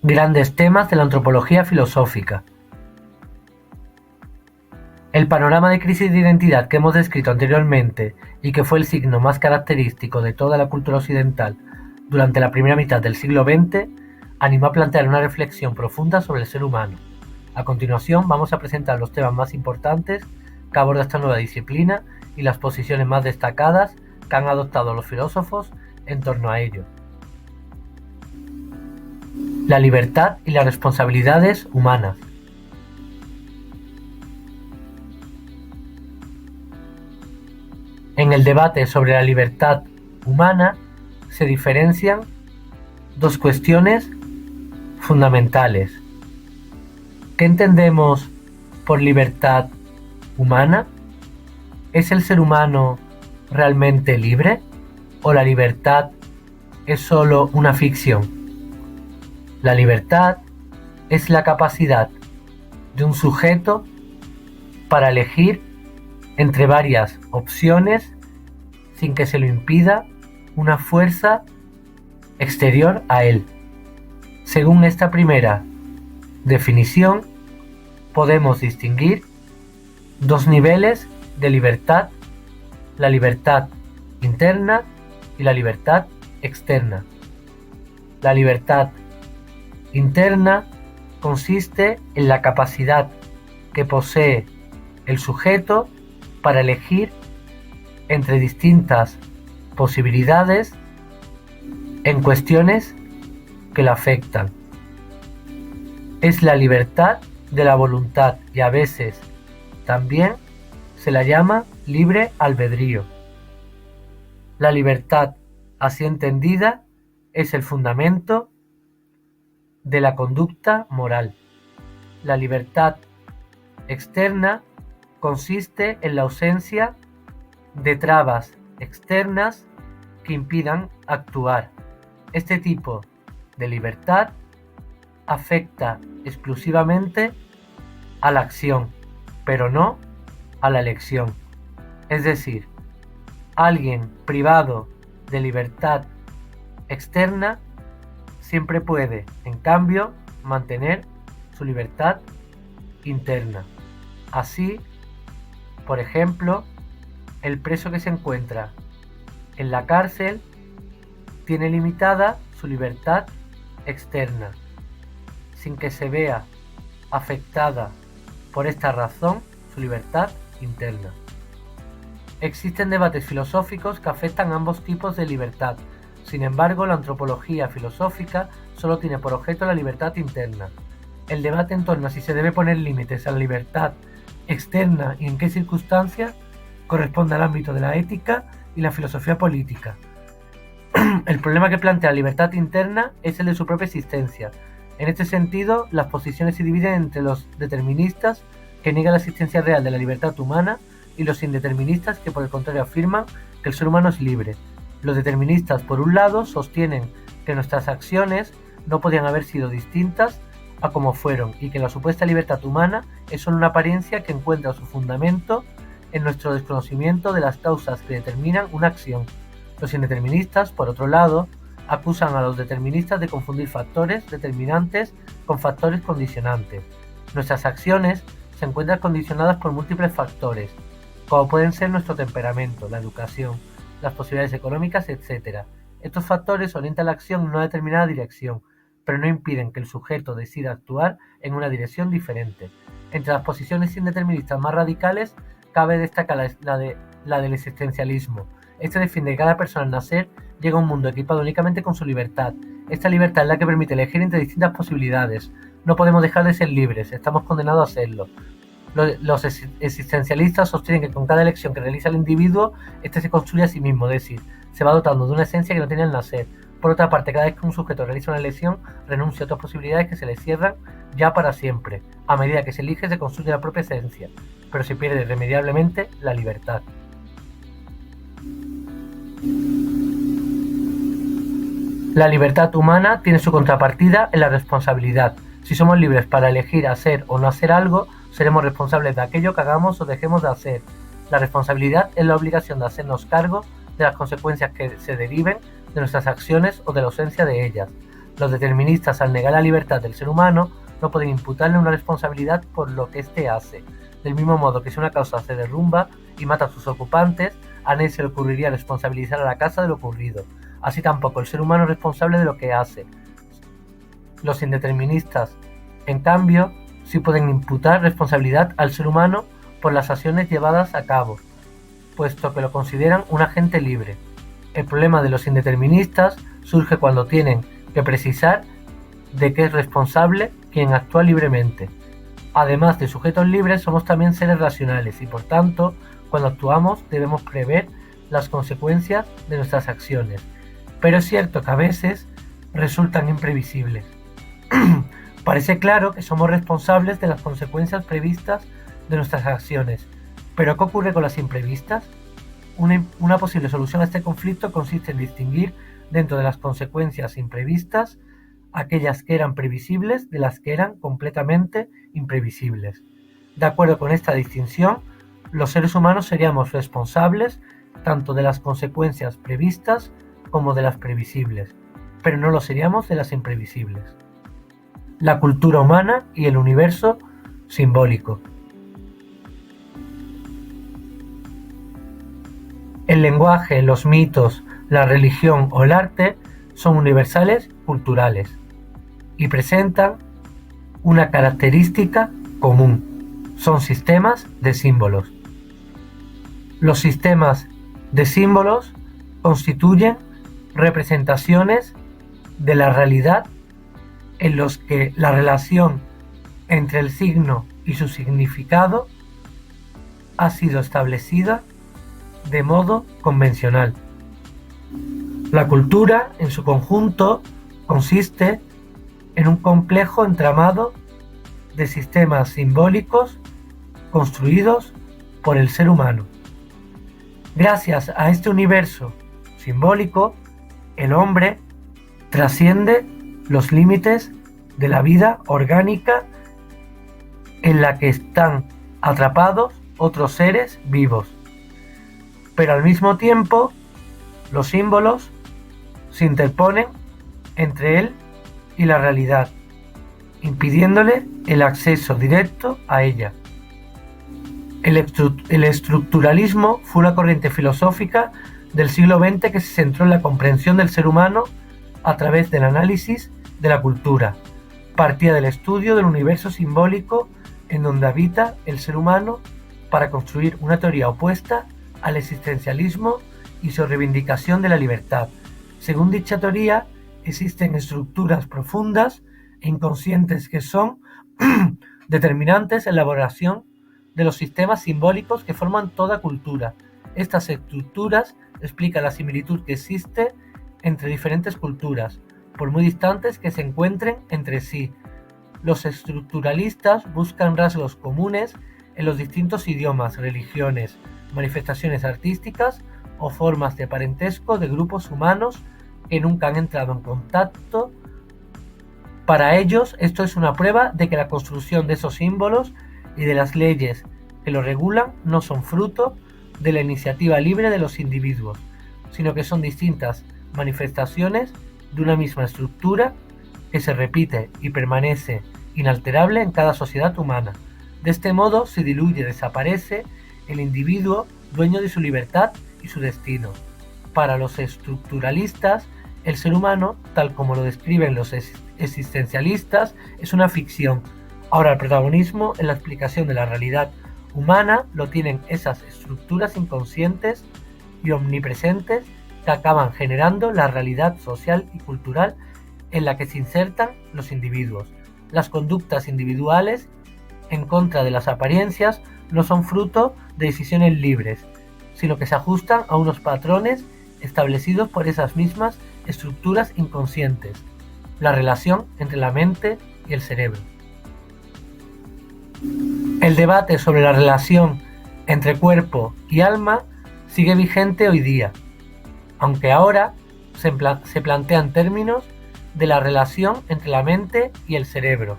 Grandes temas de la antropología filosófica. El panorama de crisis de identidad que hemos descrito anteriormente y que fue el signo más característico de toda la cultura occidental durante la primera mitad del siglo XX, animó a plantear una reflexión profunda sobre el ser humano. A continuación vamos a presentar los temas más importantes que aborda esta nueva disciplina y las posiciones más destacadas que han adoptado los filósofos en torno a ello. La libertad y las responsabilidades humanas. En el debate sobre la libertad humana se diferencian dos cuestiones fundamentales. ¿Qué entendemos por libertad humana? ¿Es el ser humano realmente libre o la libertad es solo una ficción? La libertad es la capacidad de un sujeto para elegir entre varias opciones sin que se lo impida una fuerza exterior a él. Según esta primera definición, podemos distinguir dos niveles de libertad: la libertad interna y la libertad externa. La libertad interna consiste en la capacidad que posee el sujeto para elegir entre distintas posibilidades en cuestiones que lo afectan. Es la libertad de la voluntad y a veces también se la llama libre albedrío. La libertad, así entendida, es el fundamento de la conducta moral. La libertad externa consiste en la ausencia de trabas externas que impidan actuar. Este tipo de libertad afecta exclusivamente a la acción, pero no a la elección. Es decir, alguien privado de libertad externa siempre puede, en cambio, mantener su libertad interna. Así, por ejemplo, el preso que se encuentra en la cárcel tiene limitada su libertad externa, sin que se vea afectada por esta razón su libertad interna. Existen debates filosóficos que afectan ambos tipos de libertad. Sin embargo, la antropología filosófica solo tiene por objeto la libertad interna. El debate en torno a si se debe poner límites a la libertad externa y en qué circunstancias corresponde al ámbito de la ética y la filosofía política. El problema que plantea la libertad interna es el de su propia existencia. En este sentido, las posiciones se dividen entre los deterministas, que niegan la existencia real de la libertad humana, y los indeterministas, que por el contrario afirman que el ser humano es libre. Los deterministas, por un lado, sostienen que nuestras acciones no podían haber sido distintas a como fueron y que la supuesta libertad humana es solo una apariencia que encuentra su fundamento en nuestro desconocimiento de las causas que determinan una acción. Los indeterministas, por otro lado, acusan a los deterministas de confundir factores determinantes con factores condicionantes. Nuestras acciones se encuentran condicionadas por múltiples factores, como pueden ser nuestro temperamento, la educación, las posibilidades económicas, etc. Estos factores orientan la acción en una determinada dirección, pero no impiden que el sujeto decida actuar en una dirección diferente. Entre las posiciones indeterministas más radicales cabe destacar la del existencialismo. Este defiende que cada persona al nacer llega a un mundo equipado únicamente con su libertad. Esta libertad es la que permite elegir entre distintas posibilidades. No podemos dejar de ser libres, estamos condenados a serlo. Los existencialistas sostienen que con cada elección que realiza el individuo, éste se construye a sí mismo, es decir, se va dotando de una esencia que no tiene al nacer. Por otra parte, cada vez que un sujeto realiza una elección, renuncia a otras posibilidades que se le cierran ya para siempre. A medida que se elige, se construye la propia esencia, pero se pierde irremediablemente la libertad. La libertad humana tiene su contrapartida en la responsabilidad. Si somos libres para elegir hacer o no hacer algo, seremos responsables de aquello que hagamos o dejemos de hacer. La responsabilidad es la obligación de hacernos cargo de las consecuencias que se deriven de nuestras acciones o de la ausencia de ellas. Los deterministas, al negar la libertad del ser humano, no pueden imputarle una responsabilidad por lo que éste hace. Del mismo modo que si una casa se derrumba y mata a sus ocupantes, a nadie se le ocurriría responsabilizar a la casa de lo ocurrido. Así tampoco el ser humano es responsable de lo que hace. Los indeterministas, en cambio, sí pueden imputar responsabilidad al ser humano por las acciones llevadas a cabo, puesto que lo consideran un agente libre. El problema de los indeterministas surge cuando tienen que precisar de qué es responsable quien actúa libremente. Además de sujetos libres, somos también seres racionales y, por tanto, cuando actuamos debemos prever las consecuencias de nuestras acciones. Pero es cierto que a veces resultan imprevisibles. Parece claro que somos responsables de las consecuencias previstas de nuestras acciones, pero ¿qué ocurre con las imprevistas? Una posible solución a este conflicto consiste en distinguir dentro de las consecuencias imprevistas aquellas que eran previsibles de las que eran completamente imprevisibles. De acuerdo con esta distinción, los seres humanos seríamos responsables tanto de las consecuencias previstas como de las previsibles, pero no lo seríamos de las imprevisibles. La cultura humana y el universo simbólico. El lenguaje, los mitos, la religión o el arte son universales culturales y presentan una característica común. Son sistemas de símbolos. Los sistemas de símbolos constituyen representaciones de la realidad en los que la relación entre el signo y su significado ha sido establecida de modo convencional. La cultura, en su conjunto, consiste en un complejo entramado de sistemas simbólicos construidos por el ser humano. Gracias a este universo simbólico, el hombre trasciende los límites de la vida orgánica en la que están atrapados otros seres vivos. Pero al mismo tiempo, los símbolos se interponen entre él y la realidad, impidiéndole el acceso directo a ella. El estructuralismo fue una corriente filosófica del siglo XX que se centró en la comprensión del ser humano a través del análisis de la cultura. Partía del estudio del universo simbólico en donde habita el ser humano para construir una teoría opuesta al existencialismo y su reivindicación de la libertad. Según dicha teoría, existen estructuras profundas e inconscientes que son determinantes en la elaboración de los sistemas simbólicos que forman toda cultura. Estas estructuras explican la similitud que existe entre diferentes culturas, por muy distantes que se encuentren entre sí. Los estructuralistas buscan rasgos comunes en los distintos idiomas, religiones, manifestaciones artísticas o formas de parentesco de grupos humanos que nunca han entrado en contacto. Para ellos, esto es una prueba de que la construcción de esos símbolos y de las leyes que lo regulan no son fruto de la iniciativa libre de los individuos, sino que son distintas manifestaciones de una misma estructura que se repite y permanece inalterable en cada sociedad humana. De este modo se diluye, desaparece el individuo dueño de su libertad y su destino. Para los estructuralistas, el ser humano, tal como lo describen los existencialistas, es una ficción. Ahora el protagonismo en la explicación de la realidad humana lo tienen esas estructuras inconscientes y omnipresentes que acaban generando la realidad social y cultural en la que se insertan los individuos. Las conductas individuales en contra de las apariencias no son fruto de decisiones libres, sino que se ajustan a unos patrones establecidos por esas mismas estructuras inconscientes, la relación entre la mente y el cerebro. El debate sobre la relación entre cuerpo y alma sigue vigente hoy día, aunque ahora se plantean términos de la relación entre la mente y el cerebro.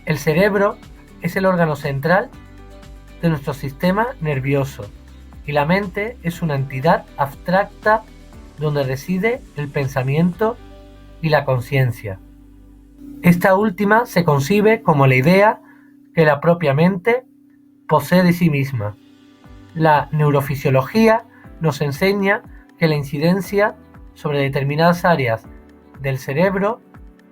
El cerebro es el órgano central de nuestro sistema nervioso y la mente es una entidad abstracta donde reside el pensamiento y la conciencia. Esta última se concibe como la idea que la propia mente posee de sí misma. La neurofisiología nos enseña que la incidencia sobre determinadas áreas del cerebro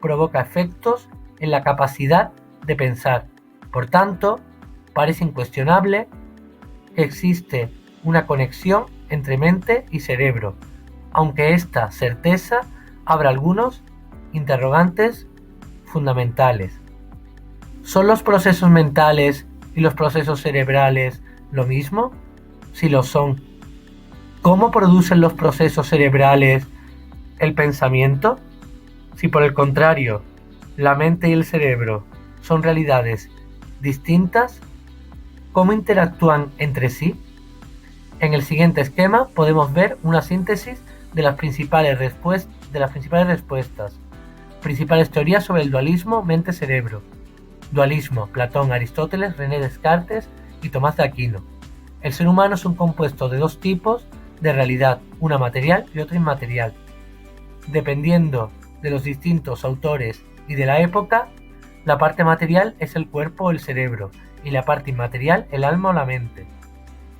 provoca efectos en la capacidad de pensar. Por tanto, parece incuestionable que existe una conexión entre mente y cerebro, aunque esta certeza abra algunos interrogantes fundamentales. ¿Son los procesos mentales y los procesos cerebrales lo mismo? Si lo son, ¿cómo producen los procesos cerebrales el pensamiento? Si por el contrario, la mente y el cerebro son realidades distintas, ¿cómo interactúan entre sí? En el siguiente esquema podemos ver una síntesis de las principales respuestas. Principales teorías sobre el dualismo mente-cerebro. Dualismo: Platón, Aristóteles, René Descartes y Tomás de Aquino. El ser humano es un compuesto de dos tipos de realidad, una material y otra inmaterial. Dependiendo de los distintos autores y de la época, la parte material es el cuerpo o el cerebro y la parte inmaterial el alma o la mente.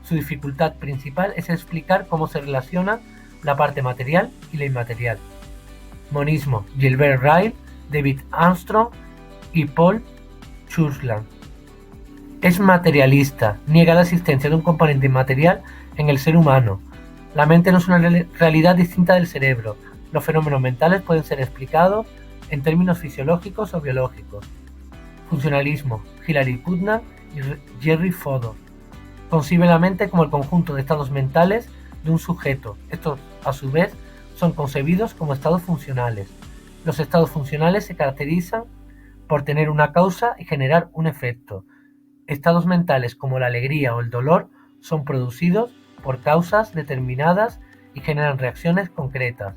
Su dificultad principal es explicar cómo se relaciona la parte material y la inmaterial. Monismo: Gilbert Ryle, David Armstrong y Paul Churchland. Es materialista, niega la existencia de un componente inmaterial en el ser humano. La mente no es una realidad distinta del cerebro. Los fenómenos mentales pueden ser explicados en términos fisiológicos o biológicos. Funcionalismo: Hilary Putnam y Jerry Fodor. Concibe la mente como el conjunto de estados mentales de un sujeto. Estos, a su vez, son concebidos como estados funcionales. Los estados funcionales se caracterizan por tener una causa y generar un efecto. Estados mentales como la alegría o el dolor son producidos por causas determinadas y generan reacciones concretas.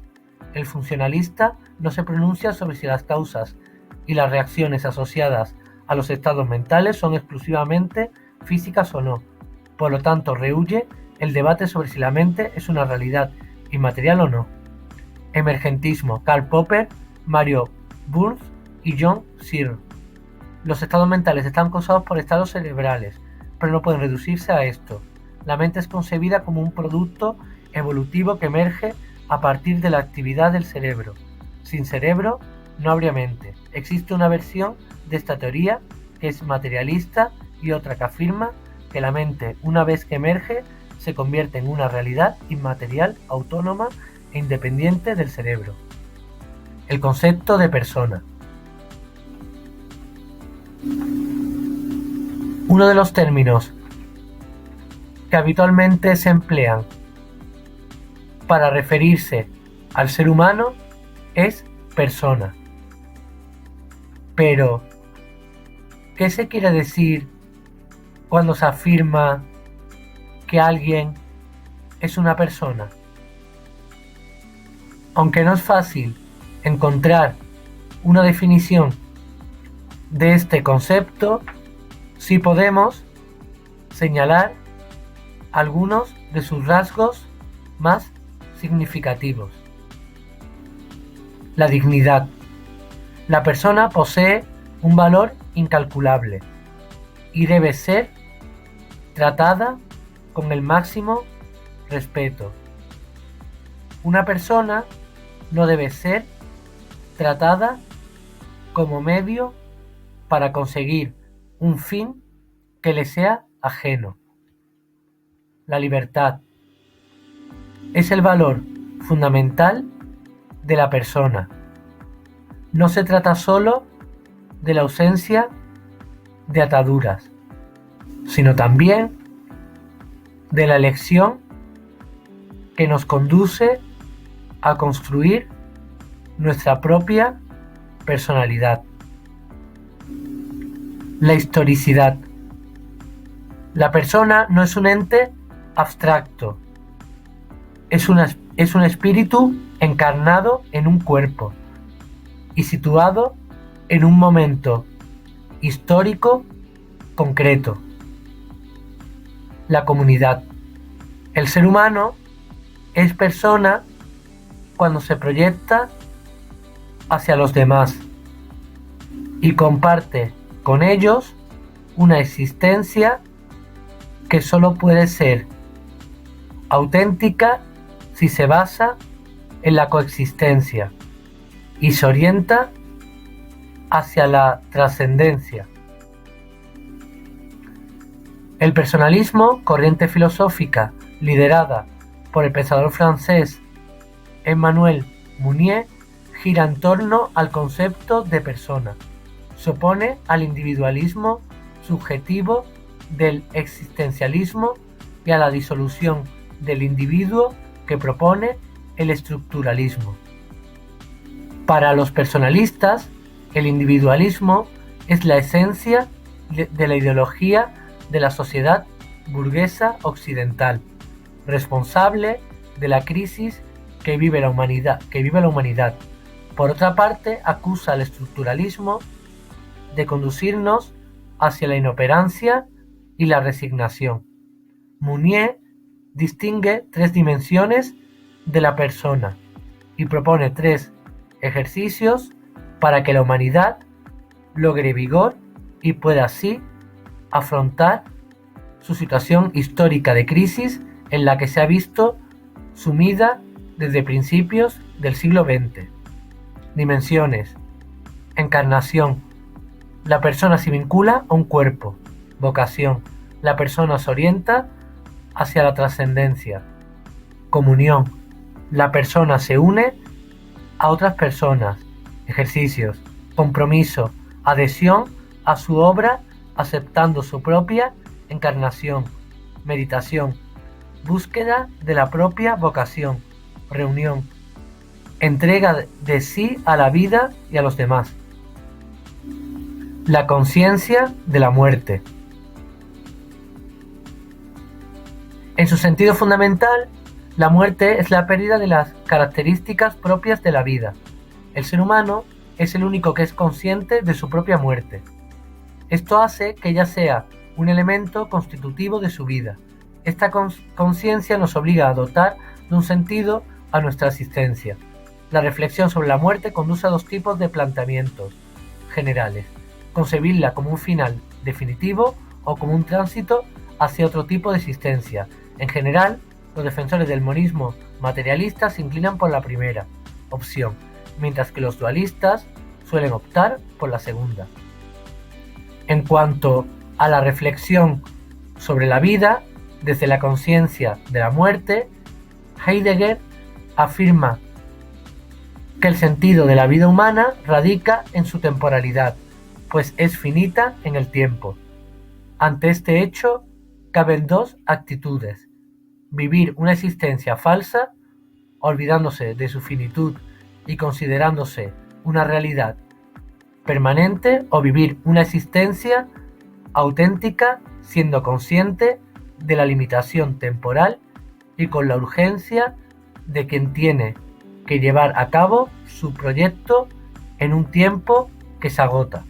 El funcionalista no se pronuncia sobre si las causas y las reacciones asociadas a los estados mentales son exclusivamente físicas o no. Por lo tanto, rehúye el debate sobre si la mente es una realidad inmaterial o no. Emergentismo: Karl Popper, Mario Burns y John Searle. Los estados mentales están causados por estados cerebrales, pero no pueden reducirse a esto. La mente es concebida como un producto evolutivo que emerge a partir de la actividad del cerebro. Sin cerebro no habría mente. Existe una versión de esta teoría que es materialista y otra que afirma que la mente, una vez que emerge, se convierte en una realidad inmaterial, autónoma e independiente del cerebro. El concepto de persona. Uno de los términos que habitualmente se emplean para referirse al ser humano es persona. Pero, ¿qué se quiere decir cuando se afirma que alguien es una persona? Aunque no es fácil encontrar una definición de este concepto, sí podemos señalar algunos de sus rasgos más significativos. La dignidad. La persona posee un valor incalculable y debe ser tratada con el máximo respeto. Una persona no debe ser tratada como medio para conseguir un fin que le sea ajeno. La libertad es el valor fundamental de la persona. No se trata solo de la ausencia de ataduras, sino también de la elección que nos conduce a construir nuestra propia personalidad. La historicidad. La persona no es un ente abstracto, es un espíritu encarnado en un cuerpo y situado en un momento histórico concreto. La comunidad. El ser humano es persona cuando se proyecta hacia los demás y comparte con ellos una existencia que solo puede ser auténtica si se basa en la coexistencia y se orienta hacia la trascendencia. El personalismo, corriente filosófica liderada por el pensador francés Emmanuel Mounier, gira en torno al concepto de persona. Se opone al individualismo subjetivo del existencialismo y a la disolución del individuo que propone el estructuralismo. Para los personalistas, el individualismo es la esencia de la ideología de la sociedad burguesa occidental, responsable de la crisis que vive la humanidad. Por otra parte, acusa al estructuralismo de conducirnos hacia la inoperancia y la resignación. Mounier distingue tres dimensiones de la persona y propone tres ejercicios para que la humanidad logre vigor y pueda así afrontar su situación histórica de crisis en la que se ha visto sumida desde principios del siglo XX. Dimensiones. Encarnación. La persona se vincula a un cuerpo. Vocación. La persona se orienta hacia la trascendencia. Comunión. La persona se une a otras personas. Ejercicios. Compromiso. Adhesión a su obra aceptando su propia encarnación. Meditación. Búsqueda de la propia vocación. Reunión. Entrega de sí a la vida y a los demás. La conciencia de la muerte. En su sentido fundamental, la muerte es la pérdida de las características propias de la vida. El ser humano es el único que es consciente de su propia muerte. Esto hace que ella sea un elemento constitutivo de su vida. Esta conciencia nos obliga a dotar de un sentido a nuestra existencia. La reflexión sobre la muerte conduce a dos tipos de planteamientos generales: concebirla como un final definitivo o como un tránsito hacia otro tipo de existencia. En general, los defensores del monismo materialista se inclinan por la primera opción, mientras que los dualistas suelen optar por la segunda. En cuanto a la reflexión sobre la vida desde la conciencia de la muerte, Heidegger afirma que el sentido de la vida humana radica en su temporalidad, pues es finita en el tiempo. Ante este hecho, caben dos actitudes: vivir una existencia falsa, olvidándose de su finitud y considerándose una realidad permanente, o vivir una existencia auténtica siendo consciente de la limitación temporal y con la urgencia de quien tiene que llevar a cabo su proyecto en un tiempo que se agota.